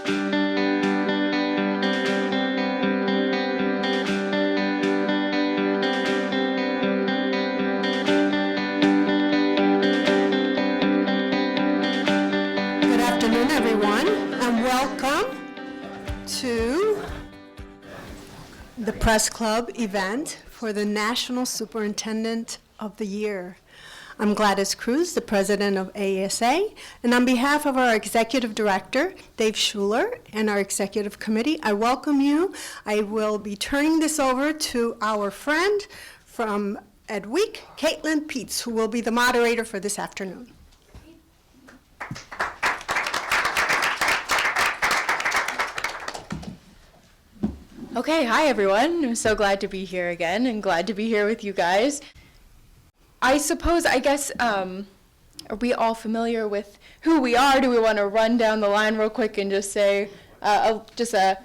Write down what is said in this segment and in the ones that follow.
Good afternoon, everyone, and welcome to the Press Club event for the National Superintendent of the Year. I'm Gladys Cruz, the president of AASA, and on behalf of our executive director, Dave Schuler, and our executive committee, I welcome you. I will be turning this over to our friend from Edweek, Caitlynn Peetz, who will be the moderator for this afternoon. Okay, hi everyone. I'm so glad to be here again and glad to be here with you guys. I guess, are we all familiar with who we are? Do we want to run down the line real quick and just say just a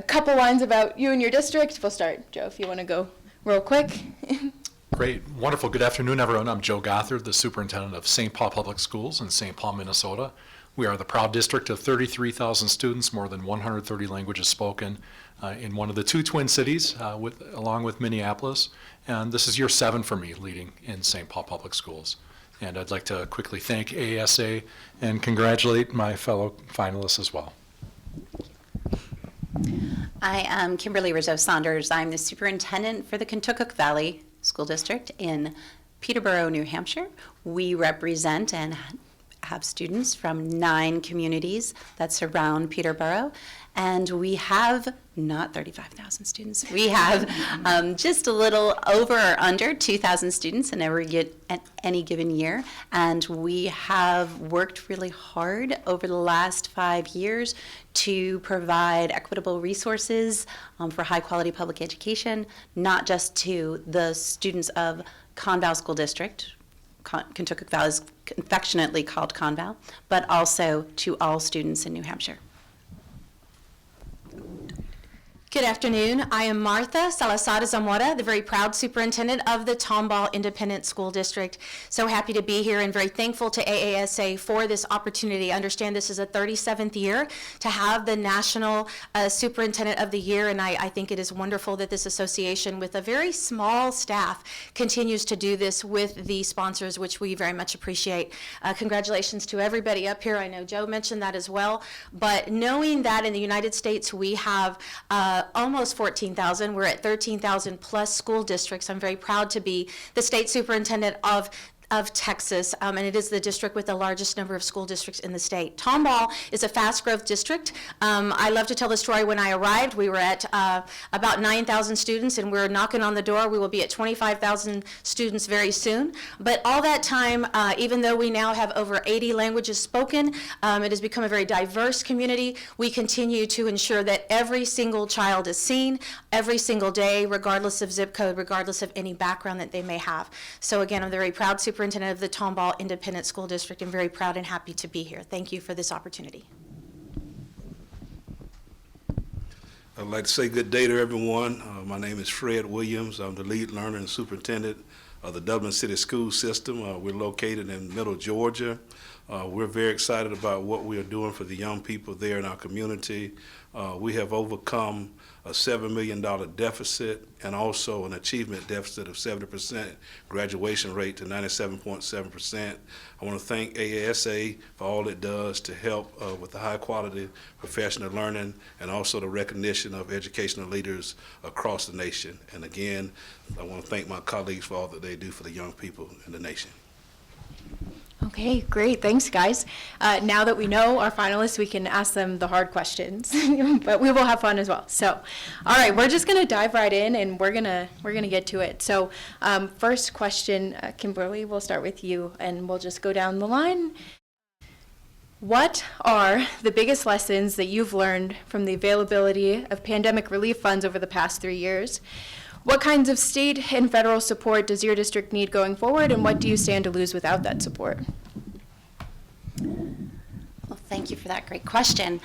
couple lines about you and your district? We'll start, Joe, if you want to go real quick. Great. Wonderful. Good afternoon, everyone. I'm Joe Gothard, the superintendent of St. Paul Public Schools in St. Paul, Minnesota. We are the proud district of 33,000 students, more than 130 languages spoken in one of the two twin cities, along with Minneapolis. And this is year 7 for me leading in St. Paul Public Schools. And I'd like to quickly thank AASA and congratulate my fellow finalists as well. I am Kimberly Rizzo Saunders. I'm the superintendent for the Contoocook Valley School District in Peterborough, New Hampshire. We represent and have students from 9 communities that surround Peterborough, and we have not 35,000 students. We have just a little over or under 2,000 students in any given year, and we have worked really hard over the last 5 years to provide equitable resources for high-quality public education, not just to the students of Conval School District. Contoocook Valley is affectionately called Conval, but also to all students in New Hampshire. Good afternoon. I am Martha Salazar-Zamora, the very proud superintendent of the Tomball Independent School District. So happy to be here and very thankful to AASA for this opportunity. I understand this is a 37th year to have the National Superintendent of the Year, and I think it is wonderful that this association with a very small staff continues to do this with the sponsors, which we very much appreciate. Congratulations to everybody up here. I know Joe mentioned that as well, but knowing that in the United States we have almost 14,000. We're at 13,000 plus school districts. I'm very proud to be the state superintendent of Texas, and it is the district with the largest number of school districts in the state. Tomball is a fast growth district. I love to tell the story. When I arrived, we were at about 9,000 students, and we're knocking on the door. We will be at 25,000 students very soon. But all that time, even though we now have over 80 languages spoken, it has become a very diverse community. We continue to ensure that every single child is seen every single day, regardless of zip code, regardless of any background that they may have. So again, I'm the very proud superintendent of the Tomball Independent School District. I'm very proud and happy to be here. Thank you for this opportunity. I'd like to say good day to everyone. My name is Fred Williams. I'm the lead learner and superintendent of the Dublin City School System. We're located in Middle Georgia. We're very excited about what we are doing for the young people there in our community. We have overcome a $7 million deficit and also an achievement deficit of 70%, graduation rate to 97.7%. I want to thank AASA for all it does to help with the high quality professional learning and also the recognition of educational leaders across the nation. And again, I want to thank my colleagues for all that they do for the young people in the nation. Okay, great. Thanks, guys. Now that we know our finalists, we can ask them the hard questions, but we will have fun as well. So, all right, we're just going to dive right in, and we're gonna get to it. So, first question, Kimberly, we'll start with you, and we'll just go down the line. What are the biggest lessons that you've learned from the availability of pandemic relief funds over the past 3 years? What kinds of state and federal support does your district need going forward, and what do you stand to lose without that support? Well, thank you for that great question.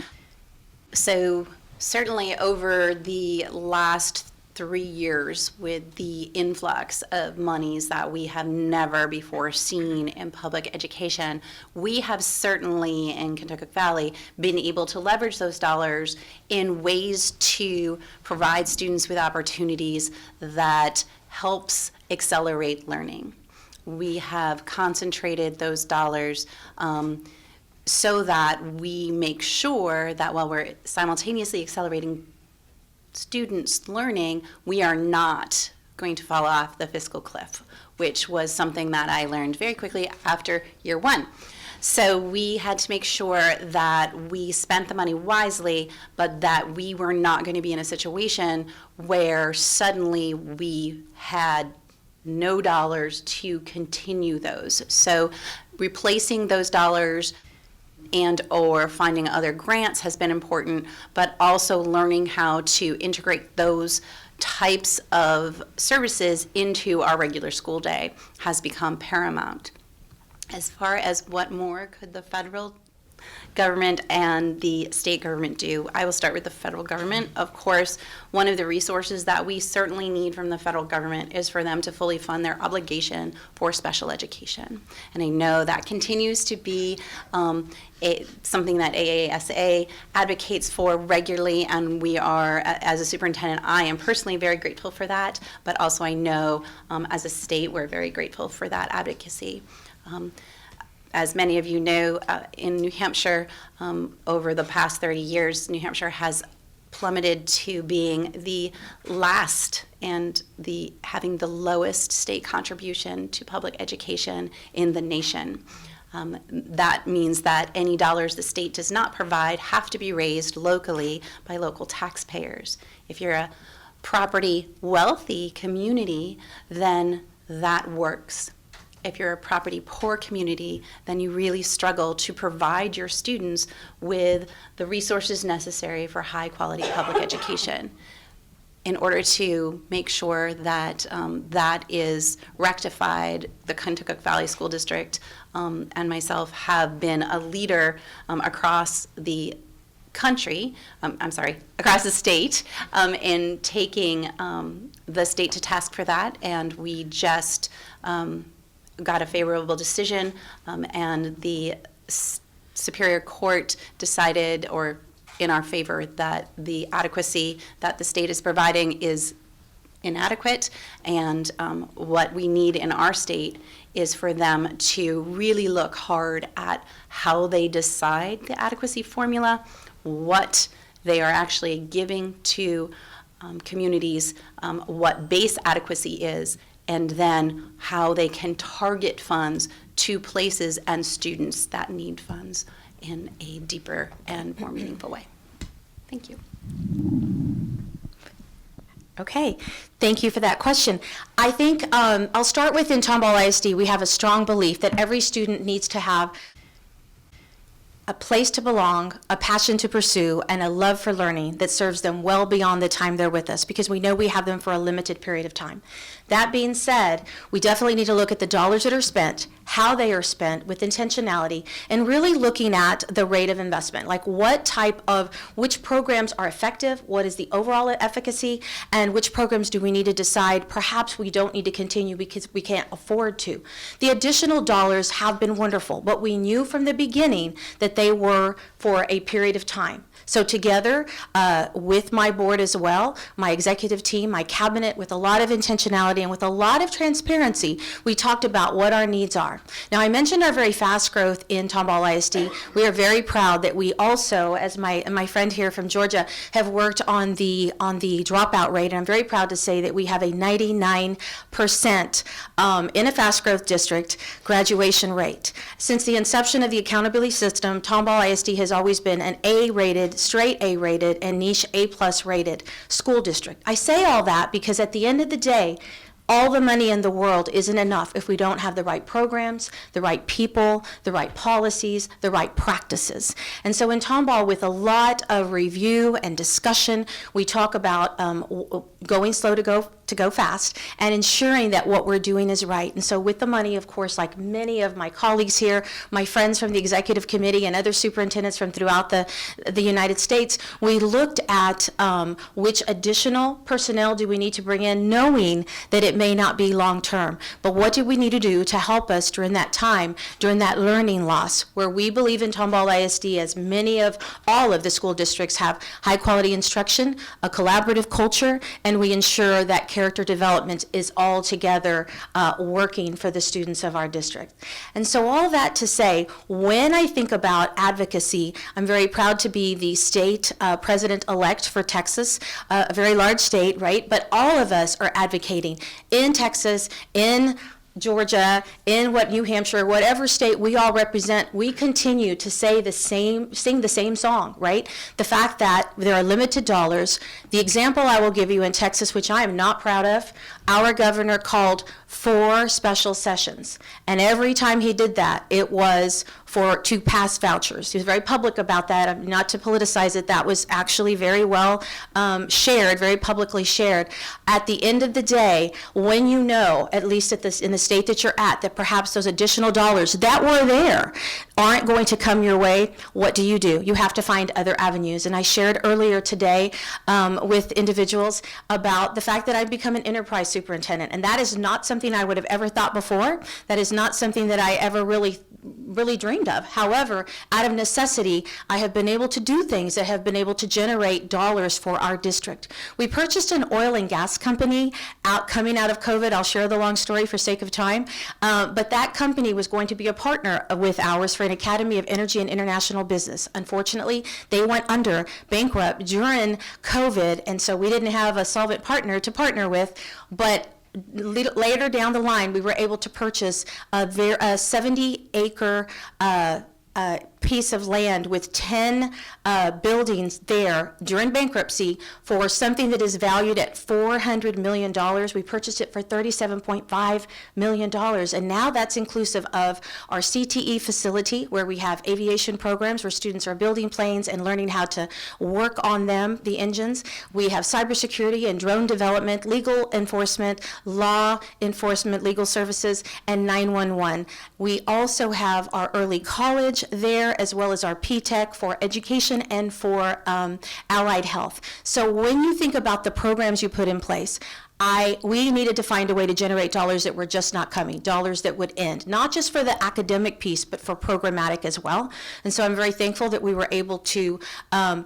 So certainly over the last 3 years with the influx of monies that we have never before seen in public education, we have certainly in Contoocook Valley been able to leverage those dollars in ways to provide students with opportunities that helps accelerate learning. We have concentrated those dollars so that we make sure that while we're simultaneously accelerating students' learning, we are not going to fall off the fiscal cliff, which was something that I learned very quickly after year one. So we had to make sure that we spent the money wisely, but that we were not going to be in a situation where suddenly we had no dollars to continue those. So replacing those dollars and or finding other grants has been important, but also learning how to integrate those types of services into our regular school day has become paramount. As far as what more could the federal government and the state government do, I will start with the federal government. Of course, one of the resources that we certainly need from the federal government is for them to fully fund their obligation for special education. And I know that continues to be something that AASA advocates for regularly, and we are, as a superintendent, I am personally very grateful for that, but also I know as a state we're very grateful for that advocacy. As many of you know, in New Hampshire, over the past 30 years, New Hampshire has plummeted to being the last and having the lowest state contribution to public education in the nation. That means that any dollars the state does not provide have to be raised locally by local taxpayers. If you're a property wealthy community, then that works. If you're a property poor community, then you really struggle to provide your students with the resources necessary for high quality public education. In order to make sure that that is rectified, the Contoocook Valley School District and myself have been a leader across the country, across the state, in taking the state to task for that, and we just got a favorable decision, and the Superior Court decided, or in our favor, that the adequacy that the state is providing is inadequate, and what we need in our state is for them to really look hard at how they decide the adequacy formula, what they are actually giving to communities, what base adequacy is, and then how they can target funds to places and students that need funds in a deeper and more meaningful way. Thank you. Okay, thank you for that question. I think I'll start with in Tomball ISD, we have a strong belief that every student needs to have a place to belong, a passion to pursue, and a love for learning that serves them well beyond the time they're with us, because we know we have them for a limited period of time. That being said, we definitely need to look at the dollars that are spent, how they are spent with intentionality, and really looking at the rate of investment, like which programs are effective, what is the overall efficacy, and which programs do we need to decide perhaps we don't need to continue because we can't afford to. The additional dollars have been wonderful, but we knew from the beginning that they were for a period of time. So together with my board as well, my executive team, my cabinet, with a lot of intentionality and with a lot of transparency, we talked about what our needs are. Now, I mentioned our very fast growth in Tomball ISD. We are very proud that we also, as my friend here from Georgia, have worked on the dropout rate, and I'm very proud to say that we have a 99% in a fast growth district graduation rate. Since the inception of the accountability system, Tomball ISD has always been an A-rated, straight A-rated, and niche A+ rated school district. I say all that because at the end of the day, all the money in the world isn't enough if we don't have the right programs, the right people, the right policies, the right practices. And so in Tomball, with a lot of review and discussion, we talk about going slow to go to go fast, and ensuring that what we're doing is right. And so with the money, of course, like many of my colleagues here, my friends from the executive committee and other superintendents from throughout the United States, we looked at which additional personnel do we need to bring in, knowing that it may not be long-term. But what do we need to do to help us during that time, during that learning loss, where we believe in Tomball ISD, as many of all of the school districts have high-quality instruction, a collaborative culture, and we ensure that character development is all together working for the students of our district. And so all that to say, when I think about advocacy, I'm very proud to be the state president-elect for Texas, a very large state, right? But all of us are advocating in Texas, in Georgia, in New Hampshire, whatever state we all represent, we continue to sing the same song, right? The fact that there are limited dollars. The example I will give you in Texas, which I am not proud of, our governor called 4 special sessions. And every time he did that, it was to pass vouchers. He was very public about that. Not to politicize it, that was actually very well shared, very publicly shared. At the end of the day, when you know, at least in the state that you're at, that perhaps those additional dollars that were there aren't going to come your way, what do? You have to find other avenues. And I shared earlier today with individuals about the fact that I've become an enterprise superintendent. And that is not something I would have ever thought before. That is not something that I ever really dreamed of. However, out of necessity, I have been able to do things that have been able to generate dollars for our district. We purchased an oil and gas company coming out of COVID. I'll share the long story for sake of time. But that company was going to be a partner with ours for an Academy of Energy and International Business. Unfortunately, they went bankrupt during COVID, and so we didn't have a solvent partner to partner with. But later down the line, we were able to purchase a 70-acre piece of land with 10 buildings there during bankruptcy for something that is valued at $400 million. We purchased it for $37.5 million. And now that's inclusive of our CTE facility, where we have aviation programs where students are building planes and learning how to work on them, the engines. We have cybersecurity and drone development, legal enforcement, law enforcement, legal services, and 911. We also have our early college there, as well as our P-Tech for education and for allied health. So when you think about the programs you put in place, we needed to find a way to generate dollars that were just not coming, dollars that would end, not just for the academic piece, but for programmatic as well. And so I'm very thankful that we were able to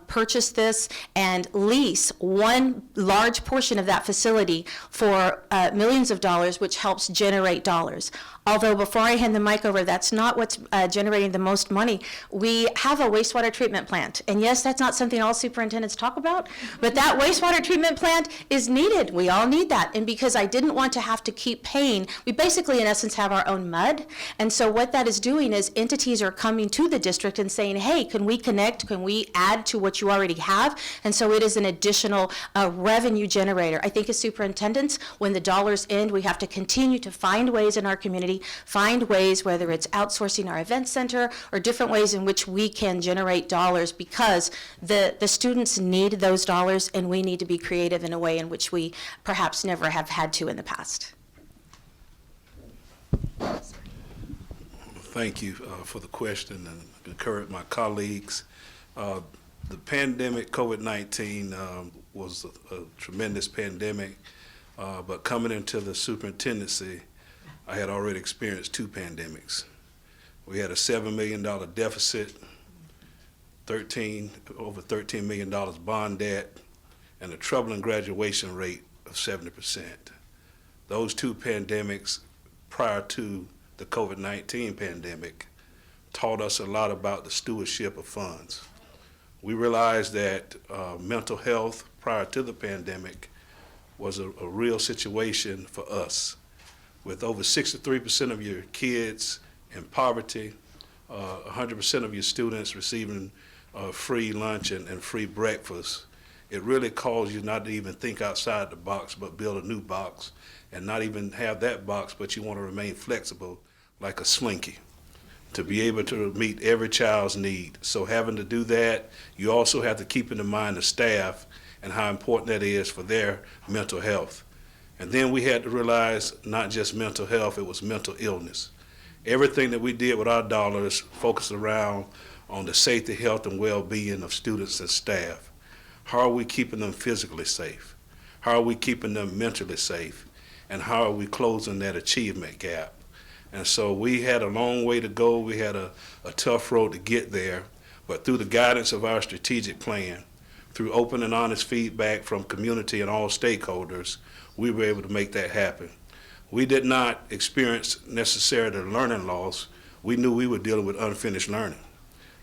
purchase this and lease one large portion of that facility for millions of dollars, which helps generate dollars. Although before I hand the mic over, that's not what's generating the most money. We have a wastewater treatment plant. And yes, that's not something all superintendents talk about, but that wastewater treatment plant is needed. We all need that. And because I didn't want to have to keep paying, we basically, in essence, have our own mud. And so what that is doing is entities are coming to the district and saying, hey, can we connect? Can we add to what you already have? And so it is an additional revenue generator. I think as superintendents, when the dollars end, we have to continue to find ways in our community, find ways, whether it's outsourcing our event center or different ways in which we can generate dollars, because the students need those dollars, and we need to be creative in a way in which we perhaps never have had to in the past. Thank you for the question, and concur with my colleagues. The pandemic, COVID-19, was a tremendous pandemic, but coming into the superintendency, I had already experienced 2 pandemics. We had a $7 million deficit, over $13 million bond debt, and a troubling graduation rate of 70%. Those 2 pandemics prior to the COVID-19 pandemic taught us a lot about the stewardship of funds. We realized that mental health prior to the pandemic was a real situation for us. With over 63% of your kids in poverty, 100% of your students receiving free lunch and free breakfast, it really calls you not to even think outside the box, but build a new box, and not even have that box, but you want to remain flexible like a slinky to be able to meet every child's need. So having to do that, you also have to keep in mind the staff and how important that is for their mental health. And then we had to realize not just mental health, it was mental illness. Everything that we did with our dollars focused around on the safety, health, and well-being of students and staff. How are we keeping them physically safe? How are we keeping them mentally safe? And how are we closing that achievement gap? And so we had a long way to go. We had a tough road to get there. But through the guidance of our strategic plan, through open and honest feedback from community and all stakeholders, we were able to make that happen. We did not experience necessarily learning loss. We knew we were dealing with unfinished learning.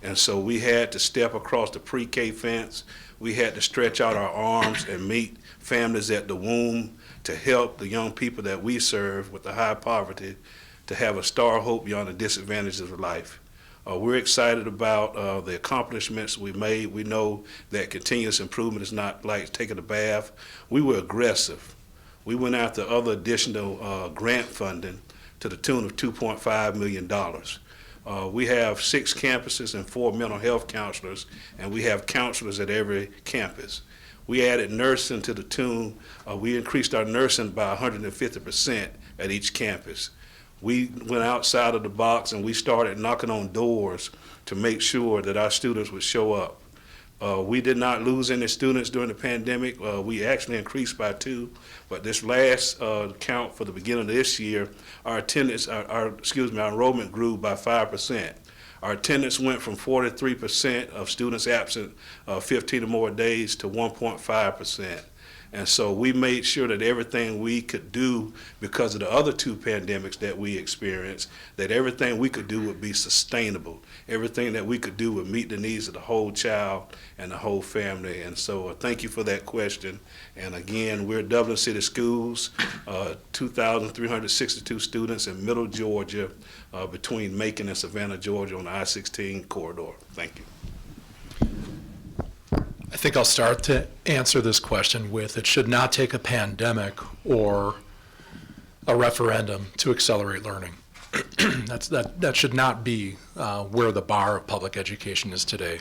And so we had to step across the pre-K fence. We had to stretch out our arms and meet families at the womb to help the young people that we serve with the high poverty to have a star of hope beyond the disadvantages of life. We're excited about the accomplishments we made. We know that continuous improvement is not like taking a bath. We were aggressive. We went after other additional grant funding to the tune of $2.5 million. We have 6 campuses and 4 mental health counselors, and we have counselors at every campus. We added nursing to the tune, we increased our nursing by 150% at each campus. We went outside of the box and we started knocking on doors to make sure that our students would show up. We did not lose any students during the pandemic. We actually increased by 2, but this last count for the beginning of this year, our attendance, our enrollment grew by 5%. Our attendance went from 43% of students absent 15 or more days to 1.5%. And so we made sure that everything we could do, because of the other 2 pandemics that we experienced, that everything we could do would be sustainable. Everything that we could do would meet the needs of the whole child and the whole family. And so thank you for that question. And again, we're Dublin City Schools, 2,362 students in Middle Georgia, between Macon and Savannah, Georgia on the I-16 corridor. Thank you. I think I'll start to answer this question with, it should not take a pandemic or a referendum to accelerate learning. That should not be where the bar of public education is today.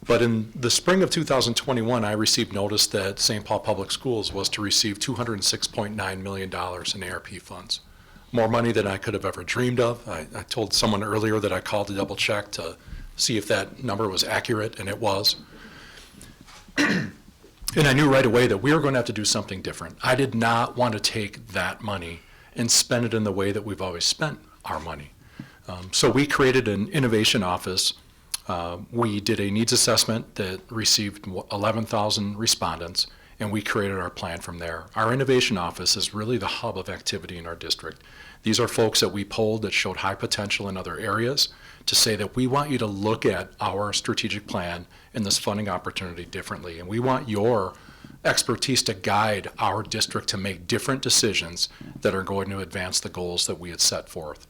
But in the spring of 2021, I received notice that St. Paul Public Schools was to receive $206.9 million in ARP funds. More money than I could have ever dreamed of. I told someone earlier that I called to double check to see if that number was accurate, and it was. And I knew right away that we were going to have to do something different. I did not want to take that money and spend it in the way that we've always spent our money. So we created an innovation office. We did a needs assessment that received 11,000 respondents, and we created our plan from there. Our innovation office is really the hub of activity in our district. These are folks that we polled that showed high potential in other areas to say that we want you to look at our strategic plan and this funding opportunity differently. And we want your expertise to guide our district to make different decisions that are going to advance the goals that we had set forth.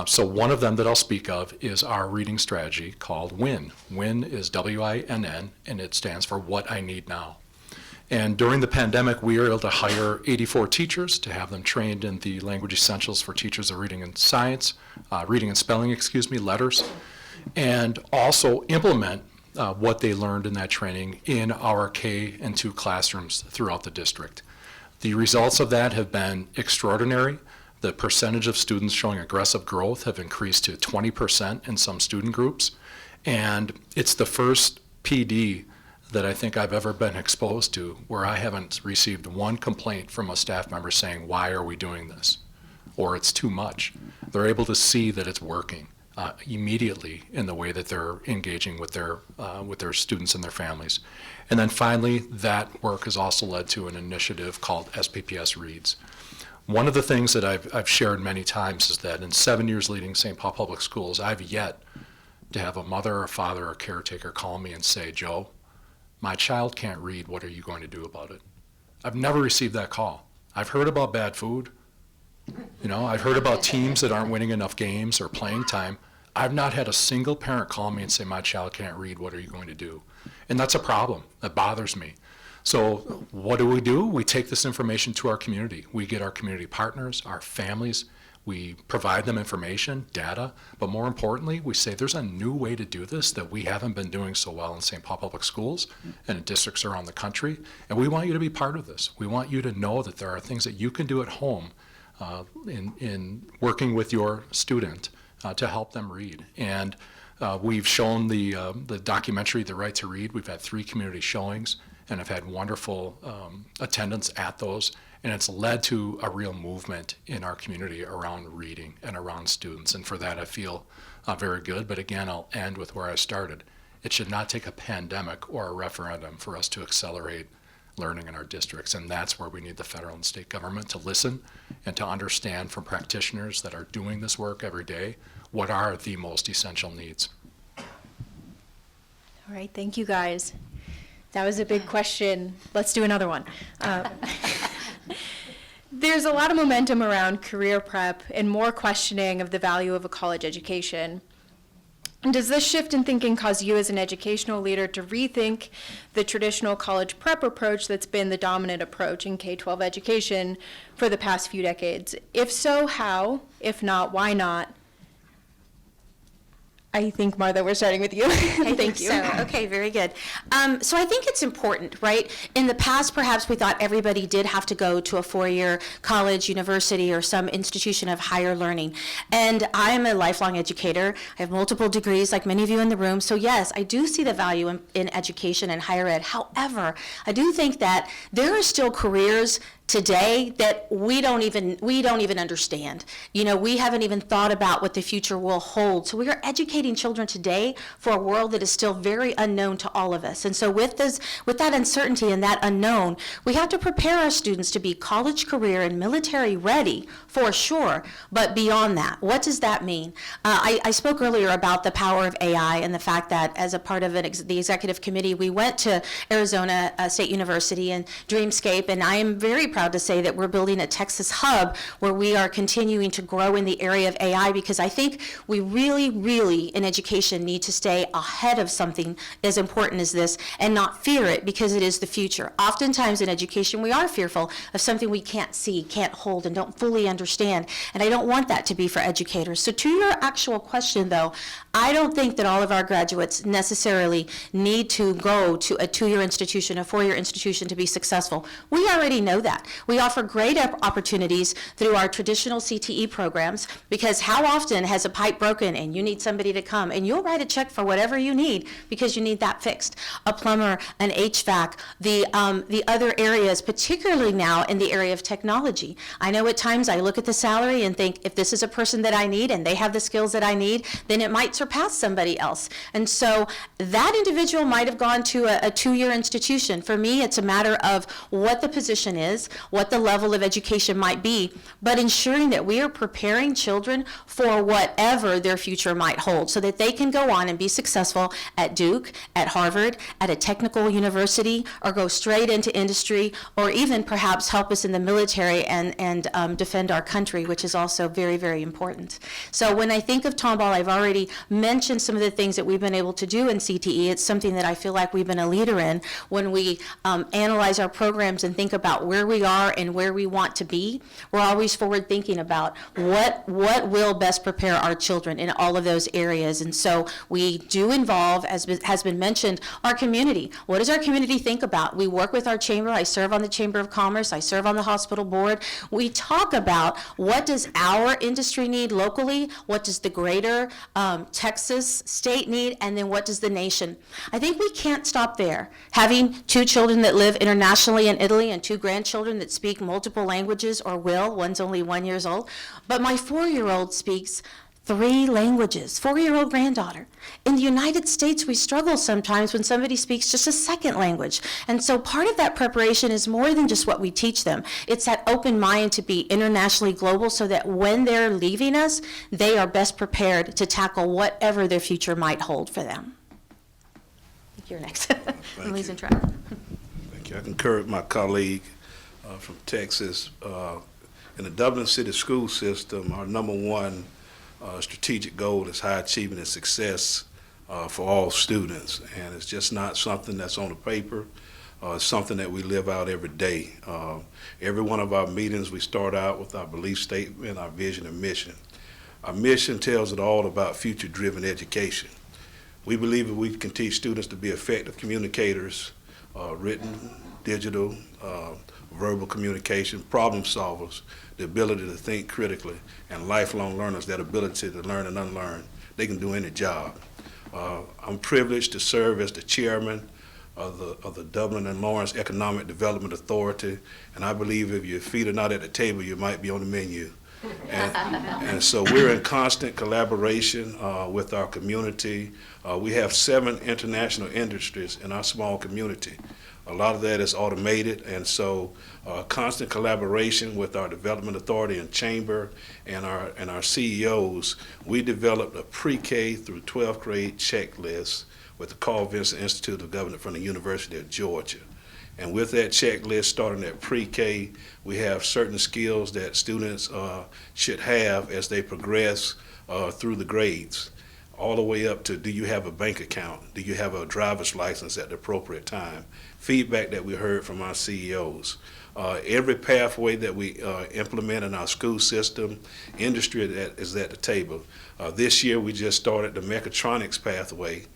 So one of them that I'll speak of is our reading strategy called WINN. WINN is W-I-N-N, and it stands for What I Need Now. And during the pandemic, we were able to hire 84 teachers to have them trained in the language essentials for teachers of reading and science, reading and spelling, letters, and also implement what they learned in that training in our K and 2 classrooms throughout the district. The results of that have been extraordinary. The percentage of students showing aggressive growth have increased to 20% in some student groups. And it's the first PD that I think I've ever been exposed to where I haven't received one complaint from a staff member saying, why are we doing this? Or it's too much. They're able to see that it's working immediately in the way that they're engaging with their students and their families. And then finally, that work has also led to an initiative called SPPS Reads. One of the things that I've shared many times is that in 7 years leading St. Paul Public Schools, I've yet to have a mother or father or caretaker call me and say, Joe, my child can't read, what are you going to do about it? I've never received that call. I've heard about bad food. I've heard about teams that aren't winning enough games or playing time. I've not had a single parent call me and say, my child can't read, what are you going to do? And that's a problem. That bothers me. So what do? We take this information to our community. We get our community partners, our families. We provide them information, data, but more importantly, we say there's a new way to do this that we haven't been doing so well in St. Paul Public Schools and in districts around the country, and we want you to be part of this. We want you to know that there are things that you can do at home in working with your student to help them read. And we've shown the documentary, The Right to Read. We've had 3 community showings and have had wonderful attendance at those. And it's led to a real movement in our community around reading and around students. And for that, I feel very good. But again, I'll end with where I started. It should not take a pandemic or a referendum for us to accelerate learning in our districts. And that's where we need the federal and state government to listen and to understand from practitioners that are doing this work every day what are the most essential needs. All right, thank you guys. That was a big question. Let's do another one. There's a lot of momentum around career prep and more questioning of the value of a college education. Does this shift in thinking cause you as an educational leader to rethink the traditional college prep approach that's been the dominant approach in K-12 education for the past few decades? If so, how? If not, why not? I think, Martha, we're starting with you. Thank you. So, okay, very good. So I think it's important, right? In the past, perhaps we thought everybody did have to go to a 4-year college, university, or some institution of higher learning. And I'm a lifelong educator. I have multiple degrees, like many of you in the room. So yes, I do see the value in education and higher ed. However, I do think that there are still careers today that we don't even understand. You know, we haven't even thought about what the future will hold. So we are educating children today for a world that is still very unknown to all of us. And so with that uncertainty and that unknown, we have to prepare our students to be college, career, and military ready for sure. But beyond that, what does that mean? I spoke earlier about the power of AI and the fact that as a part of the executive committee, we went to Arizona State University and Dreamscape, and I am very proud to say that we're building a Texas hub where we are continuing to grow in the area of AI, because I think we really in education need to stay ahead of something as important as this and not fear it, because it is the future. Oftentimes in education we are fearful of something we can't see, can't hold, and don't fully understand, and I don't want that to be for educators. So to your actual question though, I don't think that all of our graduates necessarily need to go to a 2-year institution, a 4-year institution to be successful. We already know that. We offer great opportunities through our traditional CTE programs, because how often has a pipe broken and you need somebody to come and you'll write a check for whatever you need because you need that fixed. A plumber, an HVAC, the other areas, particularly now in the area of technology. I know at times I look at the salary and think, if this is a person that I need and they have the skills that I need, then it might surpass somebody else. And so that individual might have gone to a 2-year institution. For me, it's a matter of what the position is, what the level of education might be, but ensuring that we are preparing children for whatever their future might hold so that they can go on and be successful at Duke, at Harvard, at a technical university, or go straight into industry, or even perhaps help us in the military and defend our country, which is also very important. So when I think of Tomball, I've already mentioned some of the things that we've been able to do in CTE. It's something that I feel like we've been a leader in when we analyze our programs and think about where we are and where we want to be. We're always forward thinking about what will best prepare our children in all of those areas. And so we do involve, as has been mentioned, our community. What does our community think about? We work with our chamber. I serve on the Chamber of Commerce. I serve on the hospital board. We talk about what does our industry need locally, what does the greater Texas state need, and then what does the nation. I think we can't stop there. Having 2 children that live internationally in Italy and 2 grandchildren that speak multiple languages, or will, one's only 1 year old, but my 4-year-old speaks 3 languages, 4-year-old granddaughter. In the United States, we struggle sometimes when somebody speaks just a second language. And so part of that preparation is more than just what we teach them. It's that open mind to be internationally global so that when they're leaving us, they are best prepared to tackle whatever their future might hold for them. You're next. I'm losing track. Thank you. I concur with my colleague from Texas. In the Dublin City School System, our number one strategic goal is high achievement and success for all students, and it's just not something that's on the paper. It's something that we live out every day. Every one of our meetings, we start out with our belief statement, our vision and mission. Our mission tells it all about future-driven education. We believe that we can teach students to be effective communicators, written, digital, verbal communication, problem solvers, the ability to think critically, and lifelong learners, that ability to learn and unlearn. They can do any job. I'm privileged to serve as the chairman of the Dublin and Lawrence Economic Development Authority, and I believe if your feet are not at the table, you might be on the menu. And so we're in constant collaboration with our community. We have 7 international industries in our small community. A lot of that is automated, and so constant collaboration with our development authority and chamber and our CEOs. We developed a pre-K through 12th grade checklist with the Carl Vinson Institute of Government from the University of Georgia. And with that checklist, starting at pre-K, we have certain skills that students should have as they progress through the grades, all the way up to, do you have a bank account? Do you have a driver's license at the appropriate time? Feedback that we heard from our CEOs. Every pathway that we implement in our school system, industry that is at the table. This year we just started the mechatronics pathway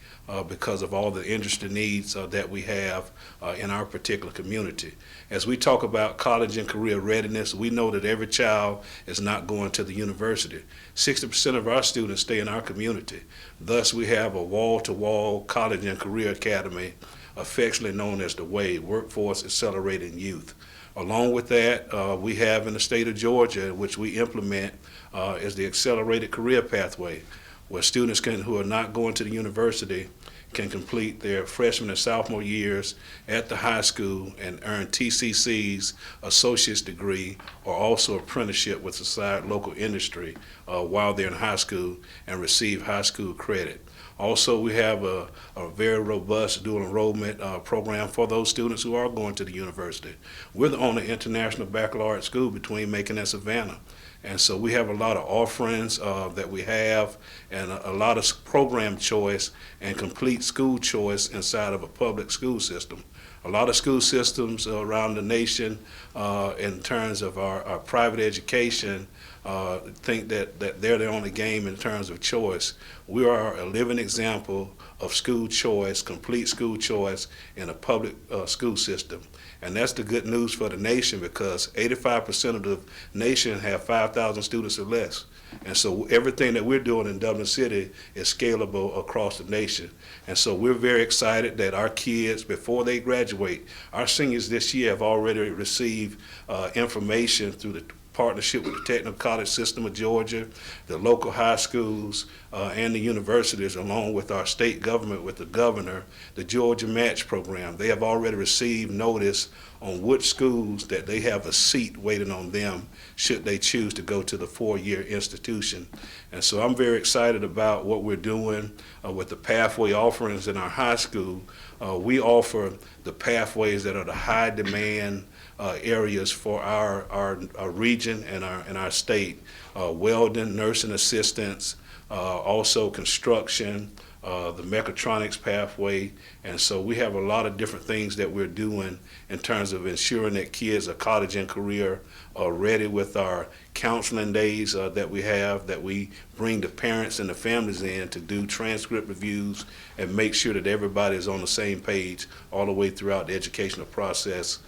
because of all the industry needs that we have in our particular community. As we talk about college and career readiness, we know that every child is not going to the university. 60% of our students stay in our community. Thus, we have a wall-to-wall college and career academy, affectionately known as the WAVE, Workforce Accelerating Youth. Along with that, we have in the state of Georgia, which we implement, is the Accelerated Career Pathway, where students who are not going to the university can complete their freshman and sophomore years at the high school and earn TCC's associate's degree, or also apprenticeship with society local industry while they're in high school, and receive high school credit. Also, we have a very robust dual enrollment program for those students who are going to the university. We're the only international baccalaureate school between Macon and Savannah. And so we have a lot of offerings that we have, and a lot of program choice and complete school choice inside of a public school system. A lot of school systems around the nation in terms of our private education think that they're the only game in terms of choice. We are a living example of school choice, complete school choice in a public school system. And that's the good news for the nation, because 85% of the nation have 5,000 students or less. And so everything that we're doing in Dublin City is scalable across the nation. And so we're very excited that our kids, before they graduate, our seniors this year have already received information through the partnership with the Technical College System of Georgia, the local high schools, and the universities, along with our state government, with the governor, the Georgia Match Program. They have already received notice on which schools that they have a seat waiting on them should they choose to go to the 4-year institution. And so I'm very excited about what we're doing with the pathway offerings in our high school. We offer the pathways that are the high demand areas for our region and our state. Welding, nursing assistants, also construction, the mechatronics pathway. And so we have a lot of different things that we're doing in terms of ensuring that kids are college and career ready, with our counseling days that we have, that we bring the parents and the families in to do transcript reviews and make sure that everybody is on the same page all the way throughout the educational process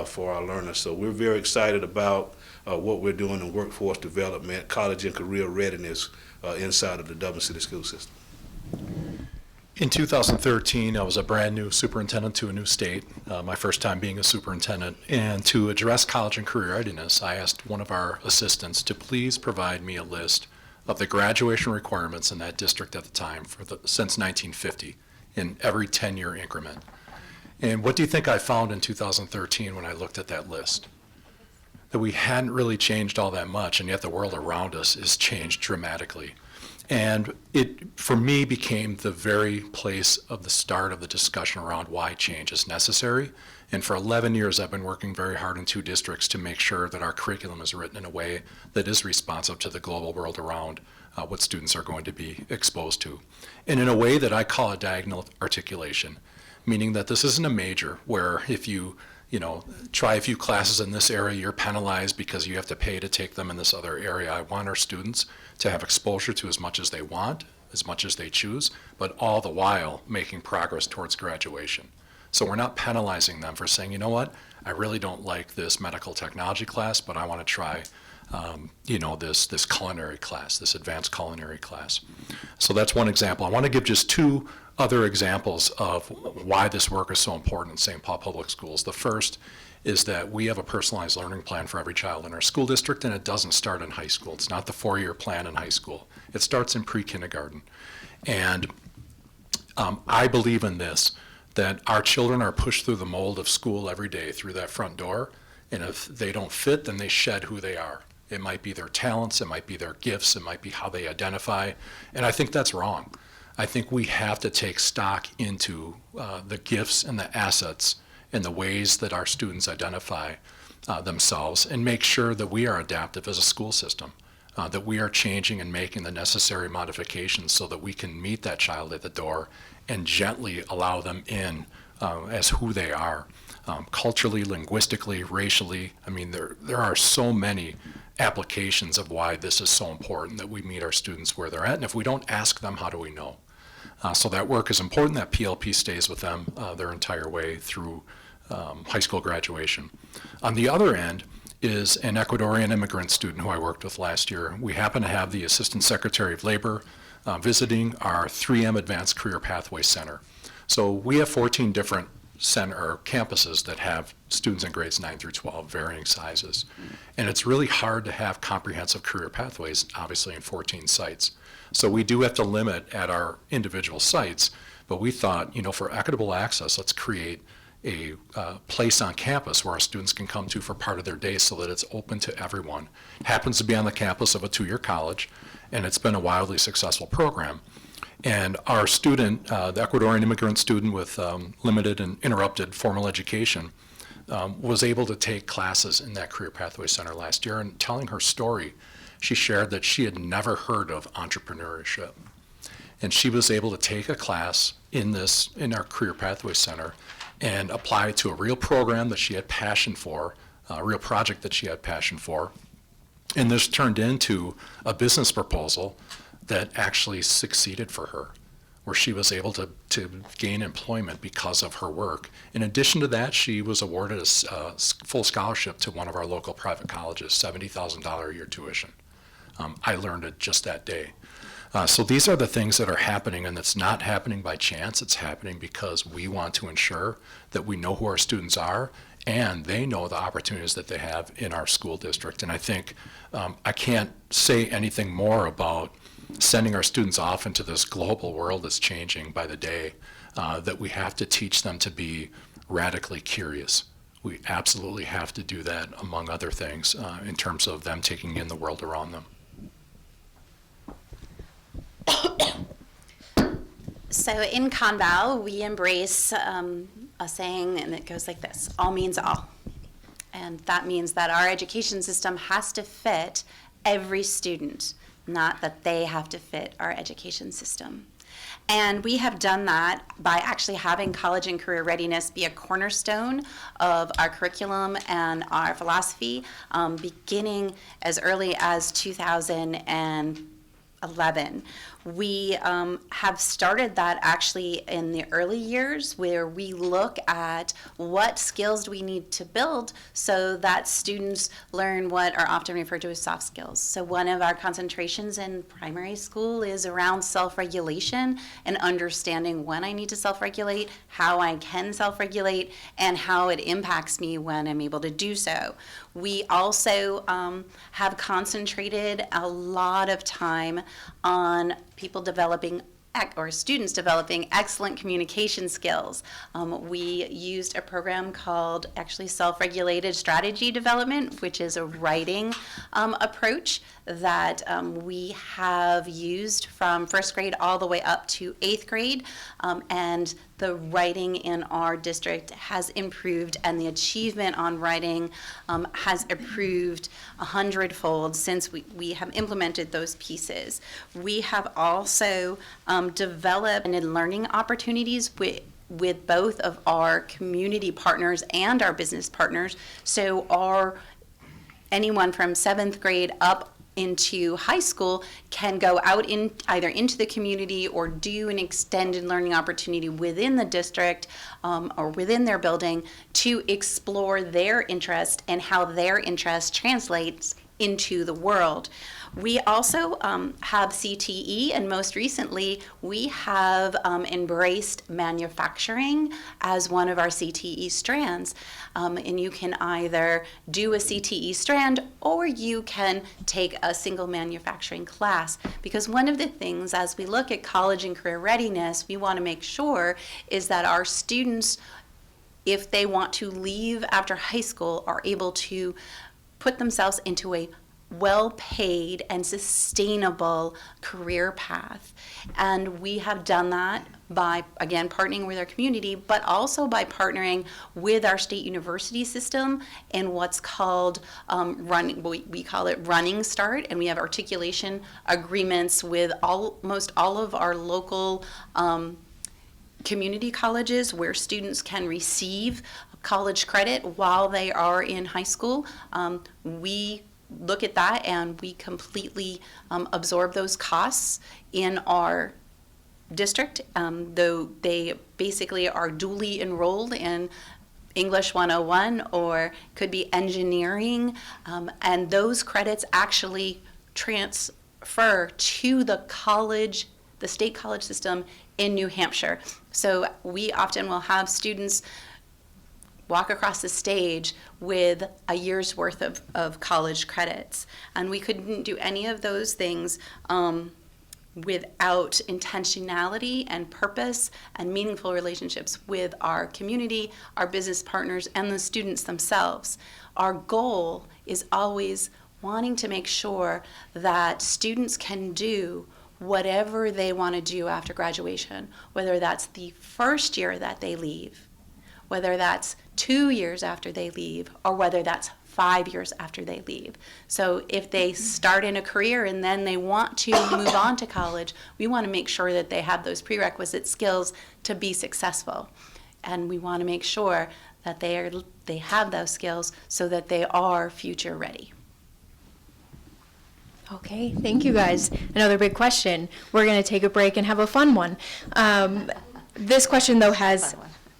for our learners. So we're very excited about what we're doing in workforce development, college and career readiness inside of the Dublin City School System. In 2013, I was a brand new superintendent to a new state, my first time being a superintendent. And to address college and career readiness, I asked one of our assistants to please provide me a list of the graduation requirements in that district at the time since 1950 in every 10-year increment. And what do you think I found in 2013 when I looked at that list? That we hadn't really changed all that much, and yet the world around us has changed dramatically. And it, for me, became the very place of the start of the discussion around why change is necessary. And for 11 years, I've been working very hard in 2 districts to make sure that our curriculum is written in a way that is responsive to the global world around what students are going to be exposed to. And in a way that I call a diagonal articulation, meaning that this isn't a major where if you try a few classes in this area, you're penalized because you have to pay to take them in this other area. I want our students to have exposure to as much as they want, as much as they choose, but all the while making progress towards graduation. So we're not penalizing them for saying, you know what, I really don't like this medical technology class, but I want to try this culinary class, this advanced culinary class. So that's one example. I want to give just two other examples of why this work is so important in St. Paul Public Schools. The first is that we have a personalized learning plan for every child in our school district, and it doesn't start in high school. It's not the 4-year plan in high school. It starts in pre-kindergarten. And I believe in this, that our children are pushed through the mold of school every day through that front door, and if they don't fit, then they shed who they are. It might be their talents, it might be their gifts, it might be how they identify, and I think that's wrong. I think we have to take stock into the gifts and the assets and the ways that our students identify themselves, and make sure that we are adaptive as a school system, that we are changing and making the necessary modifications so that we can meet that child at the door and gently allow them in as who they are, culturally, linguistically, racially. I mean, there are so many applications of why this is so important that we meet our students where they're at, and if we don't ask them, how do we know? So that work is important. That PLP stays with them their entire way through high school graduation. On the other end is an Ecuadorian immigrant student who I worked with last year. We happen to have the Assistant Secretary of Labor visiting our 3M Advanced Career Pathway Center. So we have 14 different campuses that have students in grades 9 through 12, varying sizes. And it's really hard to have comprehensive career pathways, obviously, in 14 sites. So we do have to limit at our individual sites, but we thought, for equitable access, let's create a place on campus where our students can come to for part of their day so that it's open to everyone. It happens to be on the campus of a 2-year college, and it's been a wildly successful program. And our student, the Ecuadorian immigrant student with limited and interrupted formal education, was able to take classes in that Career Pathway Center last year. And telling her story, she shared that she had never heard of entrepreneurship. And she was able to take a class in our Career Pathway Center and apply it to a real program that she had passion for, a real project that she had passion for. And this turned into a business proposal that actually succeeded for her, where she was able to gain employment because of her work. In addition to that, she was awarded a full scholarship to one of our local private colleges, $70,000 a year tuition. I learned it just that day. So these are the things that are happening, and it's not happening by chance. It's happening because we want to ensure that we know who our students are and they know the opportunities that they have in our school district. And I think I can't say anything more about sending our students off into this global world that's changing by the day, that we have to teach them to be radically curious. We absolutely have to do that, among other things, in terms of them taking in the world around them. So in Conval, we embrace a saying, and it goes like this: all means all. And that means that our education system has to fit every student, not that they have to fit our education system. And we have done that by actually having college and career readiness be a cornerstone of our curriculum and our philosophy, beginning as early as 2011. We have started that actually in the early years, where we look at what skills do we need to build so that students learn what are often referred to as soft skills. So one of our concentrations in primary school is around self-regulation and understanding when I need to self-regulate, how I can self-regulate, and how it impacts me when I'm able to do so. We also have concentrated a lot of time on people developing or students developing excellent communication skills. We used a program called actually self-regulated strategy development, which is a writing approach that we have used from first grade all the way up to 8th grade. And the writing in our district has improved, and the achievement on writing has improved 100-fold since we have implemented those pieces. We have also developed learning opportunities with both of our community partners and our business partners. So anyone from 7th grade up into high school can go out in either into the community or do an extended learning opportunity within the district or within their building to explore their interest and how their interest translates into the world. We also have CTE, and most recently we have embraced manufacturing as one of our CTE strands. And you can either do a CTE strand or you can take a single manufacturing class. Because one of the things as we look at college and career readiness, we want to make sure is that our students, if they want to leave after high school, are able to put themselves into a well-paid and sustainable career path. And we have done that by, again, partnering with our community, but also by partnering with our state university system in what's called we call it Running Start, and we have articulation agreements with almost all of our local community colleges where students can receive college credit while they are in high school. We look at that and we completely absorb those costs in our district, though they basically are duly enrolled in English 101 or could be engineering, and those credits actually transfer to the college, the state college system in New Hampshire. So we often will have students walk across the stage with a year's worth of college credits. And we couldn't do any of those things without intentionality and purpose and meaningful relationships with our community, our business partners, and the students themselves. Our goal is always wanting to make sure that students can do whatever they want to do after graduation, whether that's the first year that they leave, whether that's 2 years after they leave, or whether that's 5 years after they leave. So if they start in a career and then they want to move on to college, we want to make sure that they have those prerequisite skills to be successful. And we want to make sure that they have those skills so that they are future ready. Okay, thank you guys. Another big question. We're going to take a break and have a fun one. This question, though, has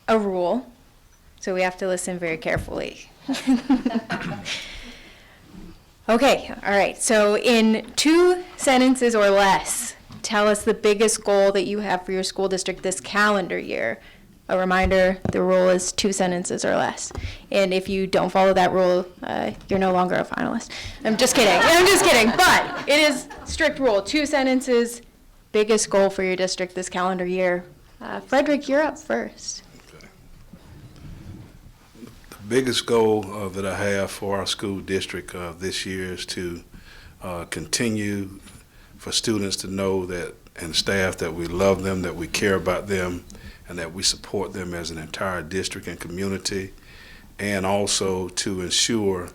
a rule, so we have to listen very carefully. Okay, all right. So in 2 sentences or less, tell us the biggest goal that you have for your school district this calendar year. A reminder, the rule is 2 sentences or less. And if you don't follow that rule, you're no longer a finalist. I'm just kidding. I'm just kidding. But it is strict rule. 2 sentences, biggest goal for your district this calendar year. Frederick, you're up first. Biggest goal that I have for our school district this year is to continue for students to know that, and staff, that we love them, that we care about them, and that we support them as an entire district and community, and also to ensure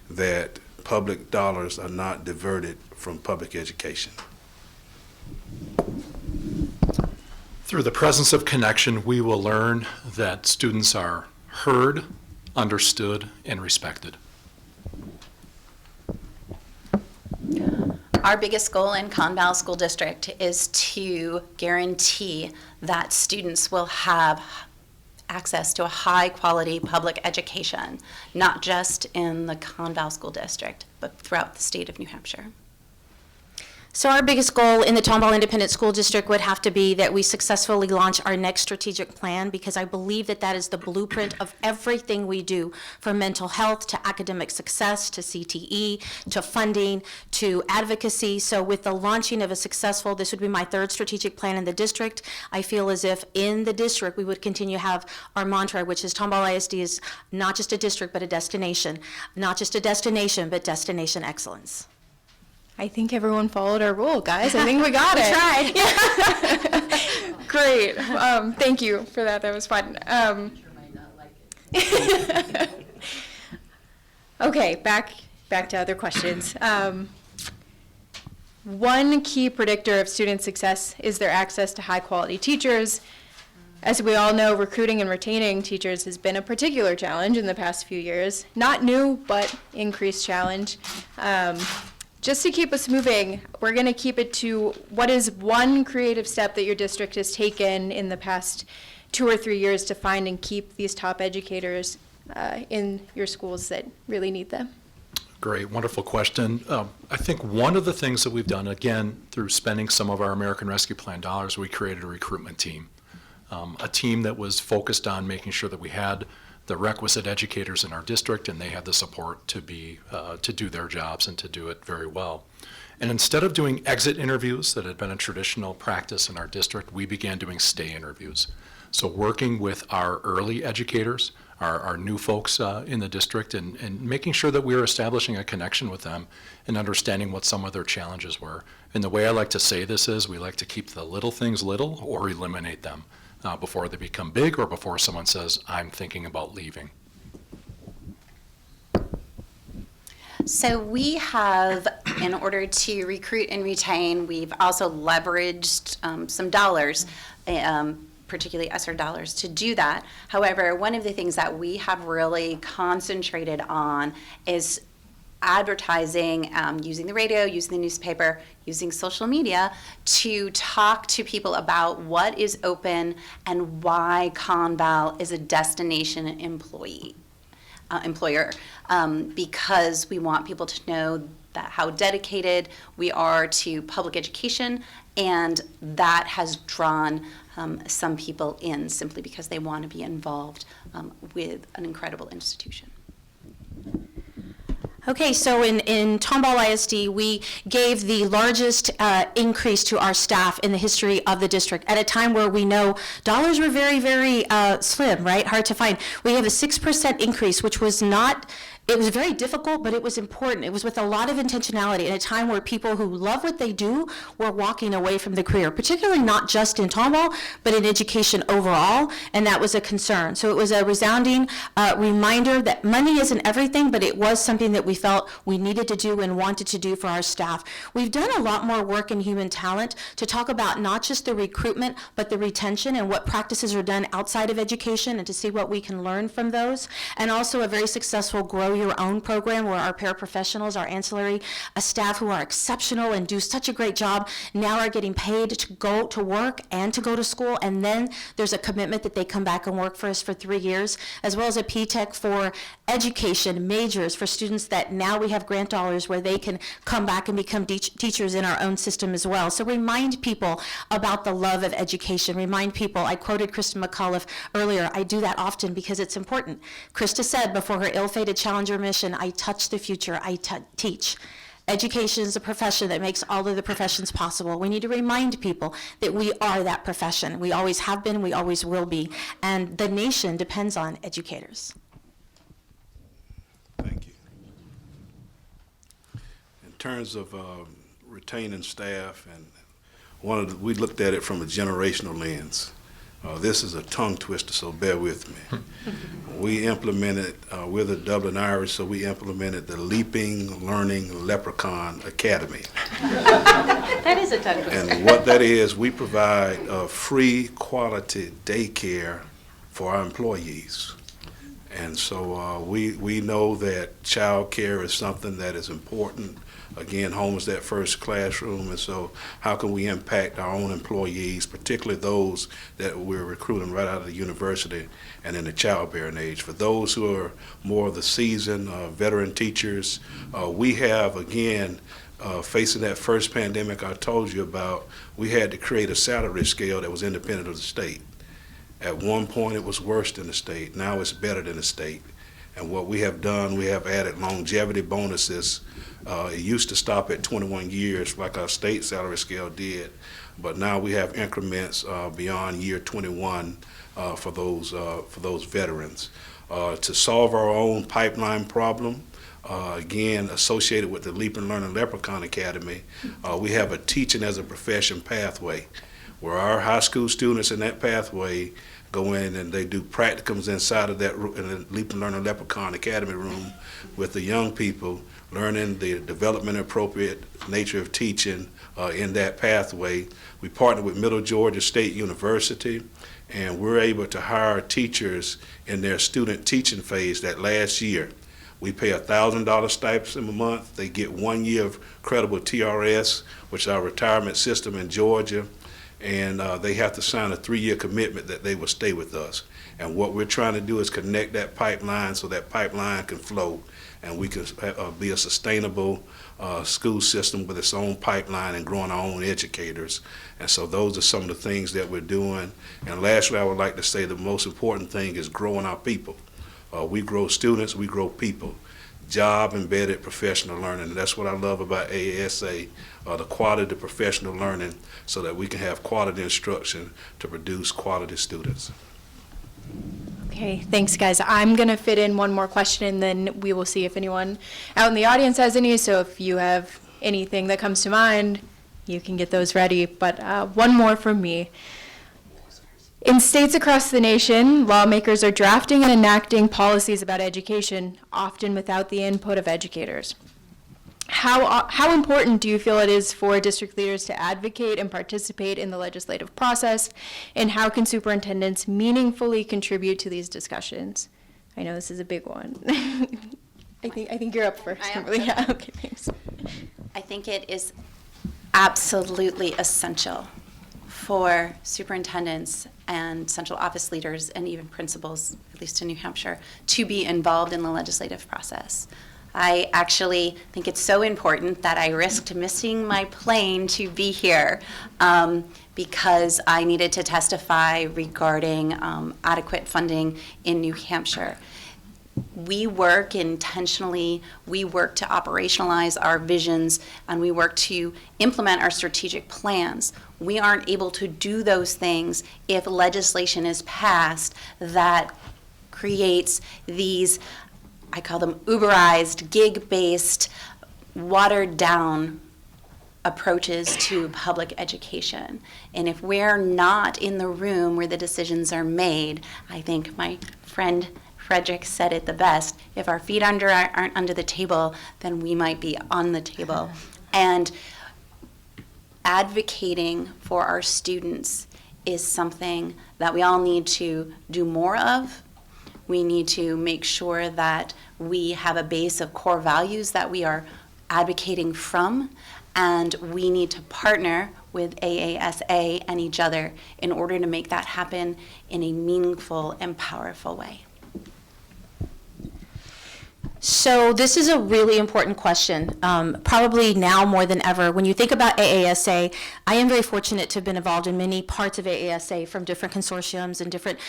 that public dollars are not diverted from public education. Through the presence of connection, we will learn that students are heard, understood, and respected. Our biggest goal in Conval School District is to guarantee that students will have access to a high-quality public education, not just in the Conval School District, but throughout the state of New Hampshire. So our biggest goal in the Tomball Independent School District would have to be that we successfully launch our next strategic plan, because I believe that that is the blueprint of everything we do, from mental health to academic success to CTE to funding to advocacy. So with the launching of a successful, this would be my 3rd strategic plan in the district, I feel as if in the district we would continue to have our mantra, which is Tomball ISD is not just a district but a destination, not just a destination but destination excellence. I think everyone followed our rule, guys. I think we got it. We tried. Great. Thank you for that. That was fun. Okay, back to other questions. One key predictor of student success is their access to high-quality teachers. As we all know, recruiting and retaining teachers has been a particular challenge in the past few years. Not new, but increased challenge. Just to keep us moving, we're going to keep it to what is one creative step that your district has taken in the past 2 or 3 years to find and keep these top educators in your schools that really need them? Great, wonderful question. I think one of the things that we've done, again, through spending some of our American Rescue Plan dollars, we created a recruitment team. A team that was focused on making sure that we had the requisite educators in our district and they had the support to do their jobs and to do it very well. And instead of doing exit interviews that had been a traditional practice in our district, we began doing stay interviews. So working with our early educators, our new folks in the district, and making sure that we were establishing a connection with them and understanding what some of their challenges were. And the way I like to say this is we like to keep the little things little or eliminate them before they become big or before someone says, I'm thinking about leaving. So we have, in order to recruit and retain, we've also leveraged some dollars, particularly ESSER dollars, to do that. However, one of the things that we have really concentrated on is advertising, using the radio, using the newspaper, using social media to talk to people about what is open and why Conval is a destination employer, because we want people to know that how dedicated we are to public education, and that has drawn some people in simply because they want to be involved with an incredible institution. Okay, so in Tomball ISD, we gave the largest increase to our staff in the history of the district at a time where we know dollars were very, very slim, right? Hard to find. We have a 6% increase, which was not, it was very difficult, but it was important. It was with a lot of intentionality at a time where people who love what they do were walking away from the career, particularly not just in Tomball, but in education overall, and that was a concern. So it was a resounding reminder that money isn't everything, but it was something that we felt we needed to do and wanted to do for our staff. We've done a lot more work in human talent to talk about not just the recruitment, but the retention and what practices are done outside of education and to see what we can learn from those. And also a very successful Grow Your Own program where our paraprofessionals, our ancillary staff who are exceptional and do such a great job now are getting paid to go to work and to go to school, and then there's a commitment that they come back and work for us for 3 years, as well as a P-Tech for education majors for students that now we have grant dollars where they can come back and become teachers in our own system as well. So remind people about the love of education. Remind people, I quoted Krista McAuliffe earlier, I do that often because it's important. Krista said before her ill-fated Challenger mission, I touch the future, I teach. Education is a profession that makes all of the professions possible. We need to remind people that we are that profession. We always have been, we always will be, and the nation depends on educators. Thank you. In terms of retaining staff, and we looked at it from a generational lens. This is a tongue twister, so bear with me. We implemented, we're the Dublin Irish, so we implemented the Leaping Learning Leprechaun Academy. That is a tongue twister. And what that is, we provide free quality daycare for our employees. And so we know that child care is something that is important. Again, home is that first classroom, and so how can we impact our own employees, particularly those that we're recruiting right out of the university and in the childbearing age? For those who are more of the seasoned veteran teachers, we have, again, facing that first pandemic I told you about, we had to create a salary scale that was independent of the state. At one point, it was worse than the state. Now it's better than the state. And what we have done, we have added longevity bonuses. It used to stop at 21 years like our state salary scale did, but now we have increments beyond year 21 for those veterans. To solve our own pipeline problem, again, associated with the Leaping Learning Leprechaun Academy, we have a teaching as a profession pathway where our high school students in that pathway go in and they do practicums inside of that in the Leaping Learning Leprechaun Academy room with the young people, learning the development appropriate nature of teaching in that pathway. We partner with Middle Georgia State University, and we're able to hire teachers in their student teaching phase that last year. We pay $1,000 stipend a month. They get 1 year of credible TRS, which is our retirement system in Georgia, and they have to sign a 3-year commitment that they will stay with us. And what we're trying to do is connect that pipeline so that pipeline can flow and we can be a sustainable school system with its own pipeline and growing our own educators. And so those are some of the things that we're doing. And lastly, I would like to say the most important thing is growing our people. We grow students, we grow people. Job-embedded professional learning. And that's what I love about AASA, the quality of professional learning, so that we can have quality instruction to produce quality students. Okay, thanks, guys. I'm going to fit in one more question, and then we will see if anyone out in the audience has any. So if you have anything that comes to mind, you can get those ready. But one more from me. In states across the nation, lawmakers are drafting and enacting policies about education, often without the input of educators. How important do you feel it is for district leaders to advocate and participate in the legislative process, and how can superintendents meaningfully contribute to these discussions? I know this is a big one. I think you're up first, Kimberly. Yeah, okay, thanks. I think it is absolutely essential for superintendents and central office leaders and even principals, at least in New Hampshire, to be involved in the legislative process. I actually think it's so important that I risked missing my plane to be here because I needed to testify regarding adequate funding in New Hampshire. We work intentionally, we work to operationalize our visions, and we work to implement our strategic plans. We aren't able to do those things if legislation is passed that creates these, I call them Uberized, gig-based, watered-down approaches to public education. And if we're not in the room where the decisions are made, I think my friend Frederick said it the best, if our feet aren't under the table, then we might be on the table. And advocating for our students is something that we all need to do more of. We need to make sure that we have a base of core values that we are advocating from, and we need to partner with AASA and each other in order to make that happen in a meaningful and powerful way. So this is a really important question, probably now more than ever. When you think about AASA, I am very fortunate to have been involved in many parts of AASA from different consortiums and different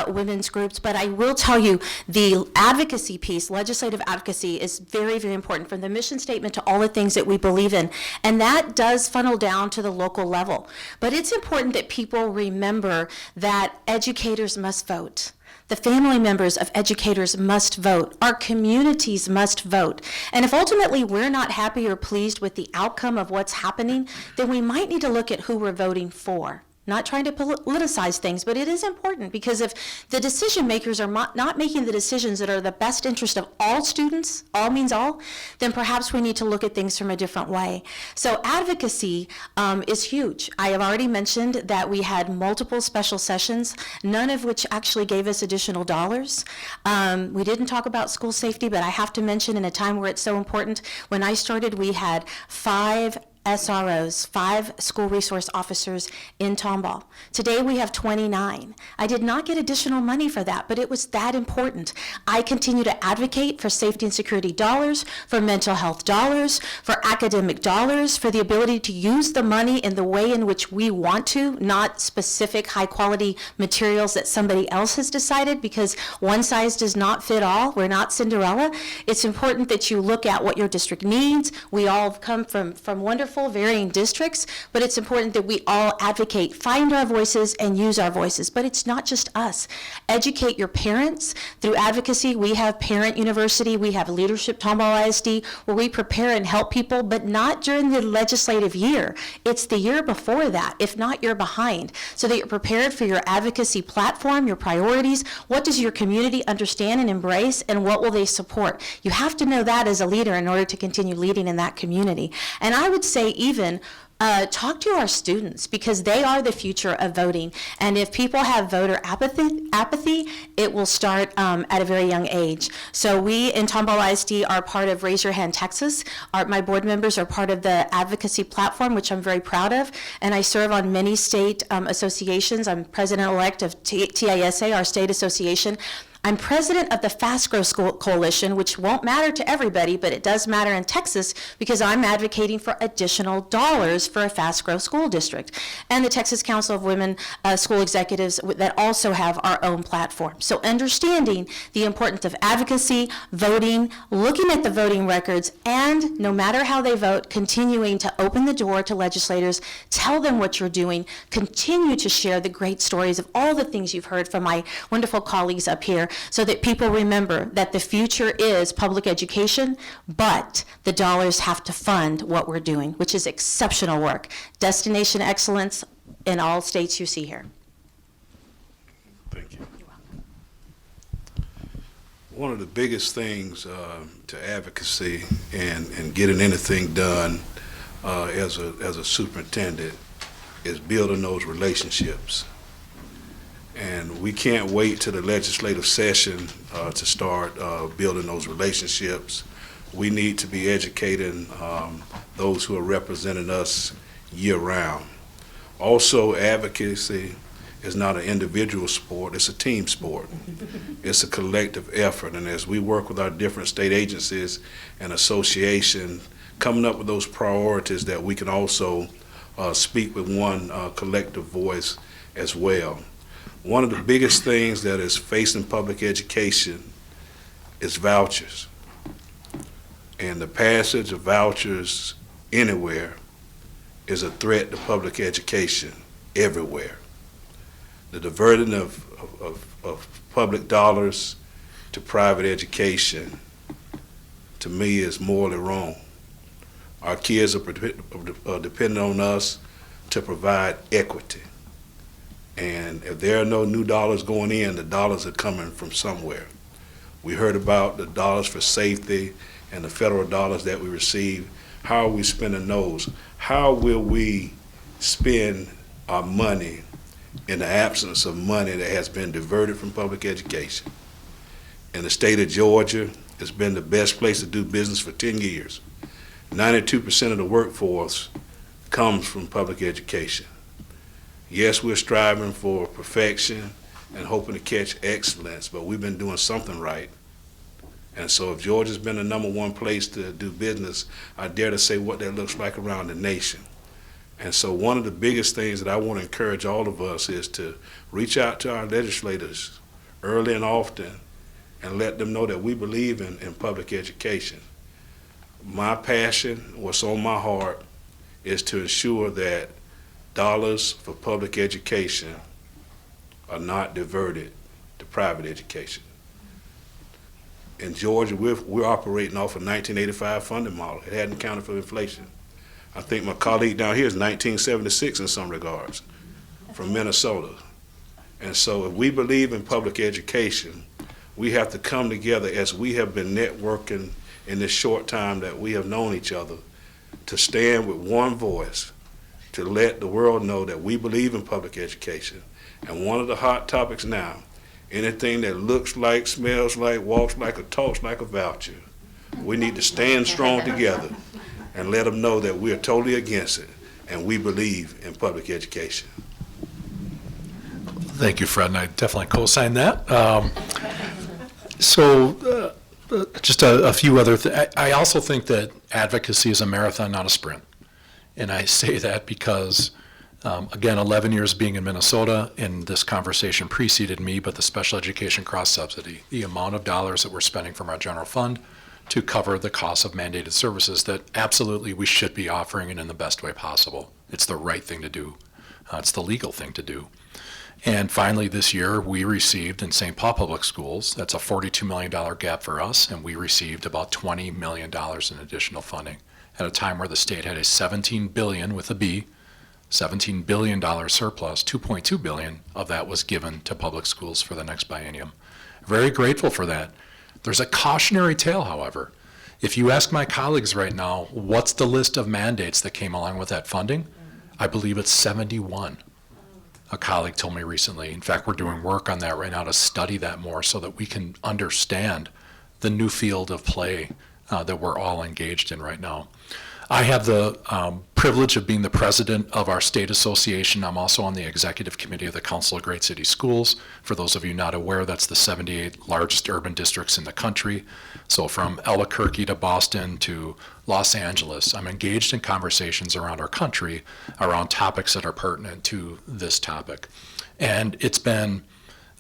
women's groups, but I will tell you the advocacy piece, legislative advocacy, is very, very important, from the mission statement to all the things that we believe in, and that does funnel down to the local level. But it's important that people remember that educators must vote. The family members of educators must vote. Our communities must vote. And if ultimately we're not happy or pleased with the outcome of what's happening, then we might need to look at who we're voting for. Not trying to politicize things, but it is important, because if the decision makers are not making the decisions that are the best interest of all students, all means all, then perhaps we need to look at things from a different way. So advocacy is huge. I have already mentioned that we had multiple special sessions, none of which actually gave us additional dollars. We didn't talk about school safety, but I have to mention, in a time where it's so important, when I started, we had 5 SROs, 5 school resource officers in Tomball. Today we have 29. I did not get additional money for that, but it was that important. I continue to advocate for safety and security dollars, for mental health dollars, for academic dollars, for the ability to use the money in the way in which we want to, not specific high quality materials that somebody else has decided, because one size does not fit all. We're not Cinderella. It's important that you look at what your district needs. We all come from wonderful varying districts, but it's important that we all advocate, find our voices, and use our voices. But it's not just us. Educate your parents through advocacy. We have Parent University, we have Leadership Tomball ISD, where we prepare and help people, but not during the legislative year. It's the year before that. If not, you're behind. So that you're prepared for your advocacy platform, your priorities. What does your community understand and embrace, and what will they support? You have to know that as a leader in order to continue leading in that community. And I would say say even, talk to our students, because they are the future of voting. And if people have voter apathy, it will start at a very young age. So we in Tomball ISD are part of Raise Your Hand Texas. My board members are part of the advocacy platform, which I'm very proud of. And I serve on many state associations. I'm president-elect of TAASA, our state association. I'm president of the Fast Growth School Coalition, which won't matter to everybody, but it does matter in Texas because I'm advocating for additional dollars for a fast growth school district. And the Texas Council of Women School Executives that also have our own platform. So understanding the importance of advocacy, voting, looking at the voting records, and no matter how they vote, continuing to open the door to legislators, tell them what you're doing, continue to share the great stories of all the things you've heard from my wonderful colleagues up here, so that people remember that the future is public education, but the dollars have to fund what we're doing, which is exceptional work. Destination excellence in all states you see here. Thank you. One of the biggest things to advocacy and getting anything done as a superintendent is building those relationships. And we can't wait till the legislative session to start building those relationships. We need to be educating those who are representing us year-round. Also, advocacy is not an individual sport, it's a team sport. It's a collective effort, and as we work with our different state agencies and associations, coming up with those priorities that we can also speak with one collective voice as well. One of the biggest things that is facing public education is vouchers. And the passage of vouchers anywhere is a threat to public education everywhere. The diverting of public dollars to private education, to me, is morally wrong. Our kids are depending on us to provide equity. And if there are no new dollars going in, the dollars are coming from somewhere. We heard about the dollars for safety and the federal dollars that we receive. How are we spending those? How will we spend our money in the absence of money that has been diverted from public education? In the state of Georgia, it's been the best place to do business for 10 years. 92% of the workforce comes from public education. Yes, we're striving for perfection and hoping to catch excellence, but we've been doing something right. And so if Georgia's been the #1 place to do business, I dare to say what that looks like around the nation. And so one of the biggest things that I want to encourage all of us is to reach out to our legislators early and often and let them know that we believe in public education. My passion, what's on my heart, is to ensure that dollars for public education are not diverted to private education. In Georgia, we're operating off a 1985 funding model. It hadn't counted for inflation. I think my colleague down here is 1976 in some regards, from Minnesota. And so if we believe in public education, we have to come together, as we have been networking in this short time that we have known each other, to stand with one voice to let the world know that we believe in public education. And one of the hot topics now, anything that looks like, smells like, walks like, or talks like a voucher, we need to stand strong together and let them know that we are totally against it and we believe in public education. Thank you, Fred, and I definitely co-sign that. Just a few other things. I also think that advocacy is a marathon, not a sprint. And I say that because, again, 11 years being in Minnesota, and this conversation preceded me, but the special education cross-subsidy, the amount of dollars that we're spending from our general fund to cover the cost of mandated services that absolutely we should be offering it in the best way possible. It's the right thing to do. It's the legal thing to do. And finally, this year, we received in St. Paul Public Schools, that's a $42 million gap for us, and we received about $20 million in additional funding at a time where the state had a $17 billion with a B, $17 billion surplus. $2.2 billion of that was given to public schools for the next biennium. Very grateful for that. There's a cautionary tale, however. If you ask my colleagues right now, what's the list of mandates that came along with that funding? I believe it's 71. A colleague told me recently. In fact, we're doing work on that right now to study that more so that we can understand the new field of play that we're all engaged in right now. I have the privilege of being the president of our state association. I'm also on the executive committee of the Council of Great City Schools. For those of you not aware, that's the 78 largest urban districts in the country. So from Albuquerque to Boston to Los Angeles, I'm engaged in conversations around our country around topics that are pertinent to this topic. And it's been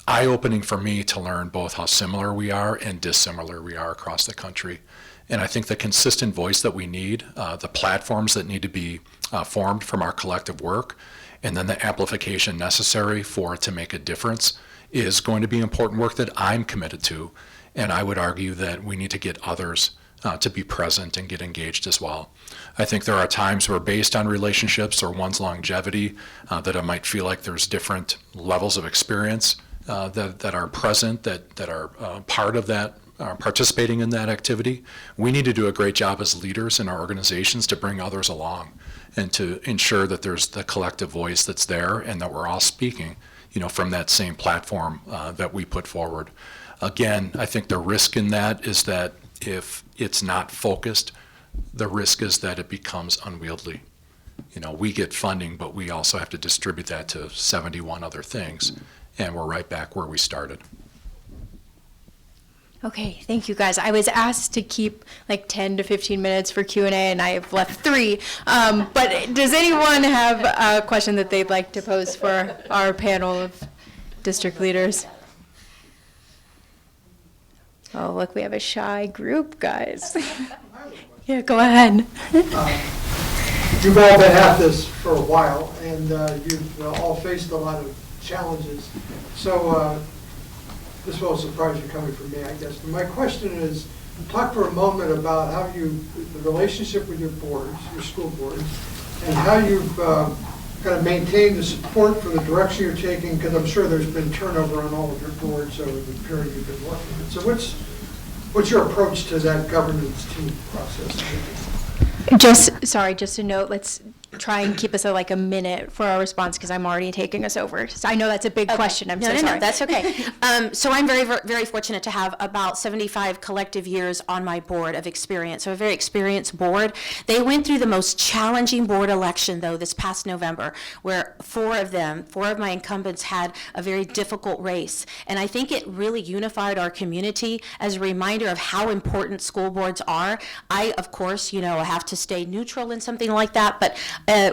eye-opening for me to learn both how similar we are and dissimilar we are across the country. And I think the consistent voice that we need, the platforms that need to be formed from our collective work, and then the amplification necessary for it to make a difference is going to be important work that I'm committed to. And I would argue that we need to get others to be present and get engaged as well. I think there are times where, based on relationships or one's longevity, that it might feel like there's different levels of experience that are present, that are part of that, participating in that activity. We need to do a great job as leaders in our organizations to bring others along and to ensure that there's the collective voice that's there and that we're all speaking, from that same platform that we put forward. Again, I think the risk in that is that if it's not focused, the risk is that it becomes unwieldy. We get funding, but we also have to distribute that to 71 other things, and we're right back where we started. Okay, thank you guys. I was asked to keep like 10 to 15 minutes for Q&A, and I have left 3. But does anyone have a question that they'd like to pose for our panel of district leaders? Oh, look, we have a shy group, guys. Yeah, go ahead. You've all been at this for a while, and you've all faced a lot of challenges. So this won't surprise you coming from me, I guess. But my question is, talk for a moment about how the relationship with your boards, your school boards, and how you've kind of maintained the support for the direction you're taking, because I'm sure there's been turnover on all of your boards over the period you've been working with. So what's your approach to that governance team process? Just a note, let's try and keep us at like a minute for our response, because I'm already taking us over. So I know that's a big question. I'm so sorry. No, that's okay. So I'm very, very fortunate to have about 75 collective years on my board of experience. So a very experienced board. They went through the most challenging board election, though, this past November, where 4 of my incumbents had a very difficult race. And I think it really unified our community as a reminder of how important school boards are. I, of course, have to stay neutral in something like that, but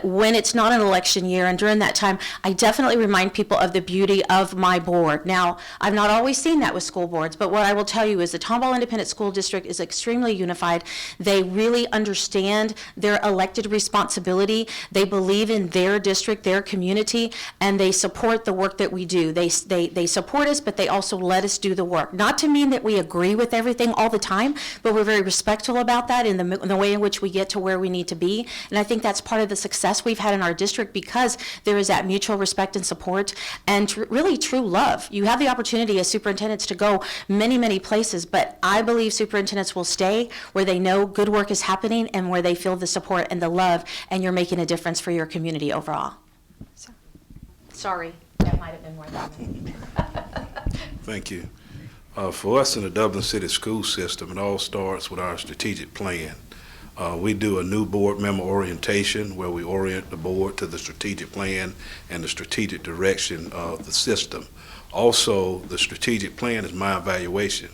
when it's not an election year and during that time, I definitely remind people of the beauty of my board. Now, I've not always seen that with school boards, but what I will tell you is the Tomball Independent School District is extremely unified. They really understand their elected responsibility. They believe in their district, their community, and they support the work that we do. They support us, but they also let us do the work. Not to mean that we agree with everything all the time, but we're very respectful about that in the way in which we get to where we need to be. And I think that's part of the success we've had in our district, because there is that mutual respect and support and really true love. You have the opportunity as superintendents to go many, many places, but I believe superintendents will stay where they know good work is happening and where they feel the support and the love, and you're making a difference for your community overall. So, sorry, that might have been more than that. Thank you. For us in the Dublin City School System, it all starts with our strategic plan. We do a new board member orientation where we orient the board to the strategic plan and the strategic direction of the system. Also, the strategic plan is my evaluation.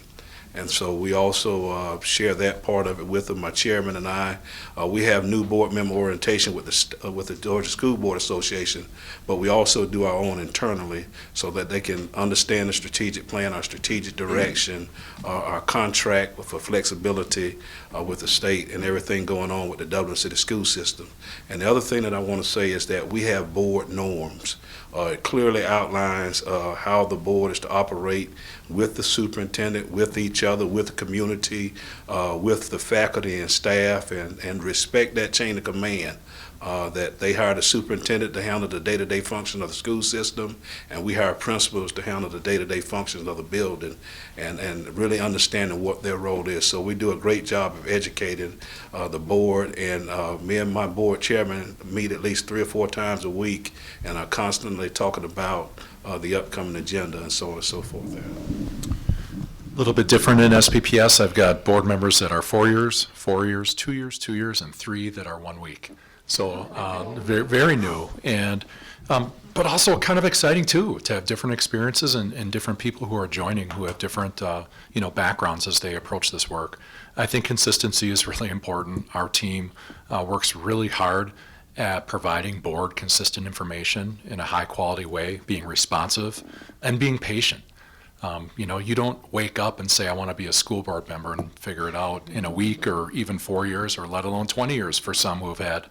And so we also share that part of it with them. My chairman and I, we have new board member orientation with the Georgia School Board Association, but we also do our own internally so that they can understand the strategic plan, our strategic direction, our contract for flexibility with the state and everything going on with the Dublin City School System. And the other thing that I want to say is that we have board norms. It clearly outlines how the board is to operate with the superintendent, with each other, with the community, with the faculty and staff, and respect that chain of command that they hire the superintendent to handle the day-to-day function of the school system, and we hire principals to handle the day-to-day functions of the building, and really understanding what their role is. So we do a great job of educating the board, and me and my board chairman meet at least 3 or 4 times a week and are constantly talking about the upcoming agenda and so on and so forth. A little bit different in SPPS. I've got board members that are 4 years, 4 years, 2 years, 2 years, and 3 that are 1 week. So very, very new, and but also kind of exciting too, to have different experiences and different people who are joining who have different backgrounds as they approach this work. I think consistency is really important. Our team works really hard at providing board consistent information in a high quality way, being responsive and being patient. You don't wake up and say, I want to be a school board member and figure it out in a week or even 4 years, or let alone 20 years for some who have had,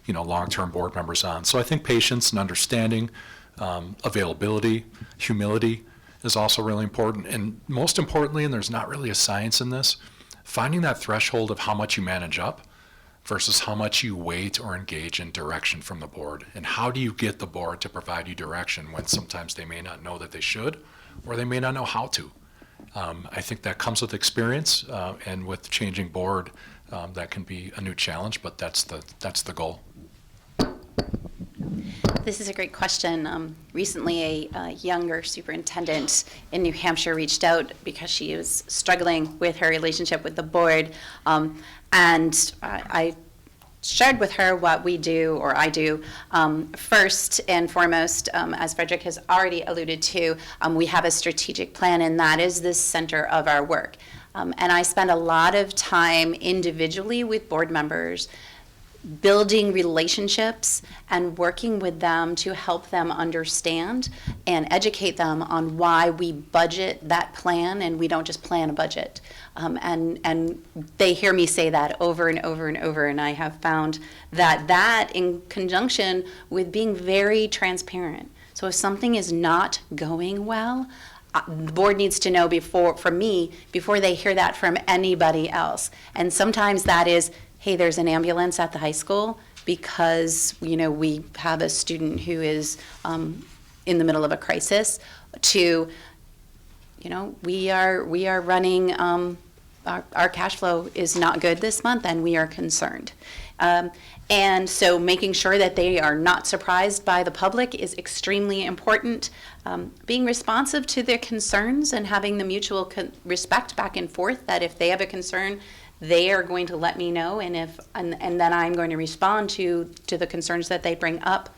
long-term board members on. So I think patience and understanding, availability, humility is also really important. And most importantly, and there's not really a science in this, finding that threshold of how much you manage up versus how much you wait or engage in direction from the board. And how do you get the board to provide you direction when sometimes they may not know that they should, or they may not know how to. I think that comes with experience, and with changing board, that can be a new challenge, but that's the goal. This is a great question. Recently, a younger superintendent in New Hampshire reached out because she was struggling with her relationship with the board, and I shared with her what we do, or I do. First and foremost, as Frederick has already alluded to, we have a strategic plan, and that is the center of our work. And I spend a lot of time individually with board members, building relationships and working with them to help them understand and educate them on why we budget that plan, and we don't just plan a budget. And they hear me say that over and over and over, and I have found that in conjunction with being very transparent. So if something is not going well, the board needs to know from me before they hear that from anybody else. And sometimes that is, hey, there's an ambulance at the high school because we have a student who is in the middle of a crisis, to we are running, our cash flow is not good this month and we are concerned. And so making sure that they are not surprised by the public is extremely important. Being responsive to their concerns and having the mutual respect back and forth, that if they have a concern, they are going to let me know, and then I'm going to respond to the concerns that they bring up.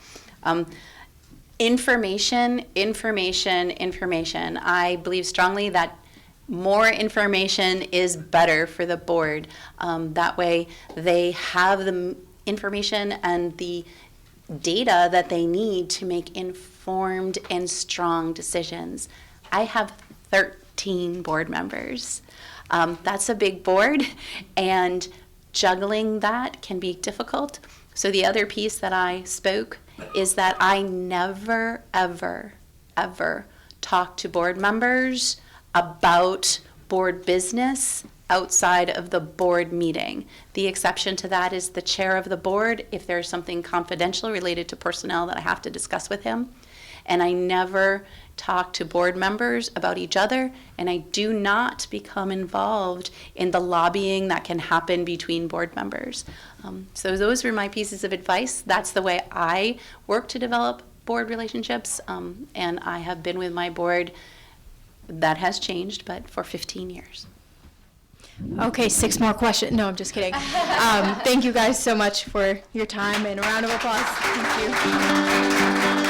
Information. I believe strongly that more information is better for the board. That way they have the information and the data that they need to make informed and strong decisions. I have 13 board members. That's a big board, and juggling that can be difficult. So the other piece that I spoke is that I never, ever, ever talk to board members about board business outside of the board meeting. The exception to that is the chair of the board, if there's something confidential related to personnel that I have to discuss with him. And I never talk to board members about each other, and I do not become involved in the lobbying that can happen between board members. So those were my pieces of advice. That's the way I work to develop board relationships, and I have been with my board, that has changed, but for 15 years. Okay, 6 more questions. No, I'm just kidding. Thank you guys so much for your time, and a round of applause. Thank you.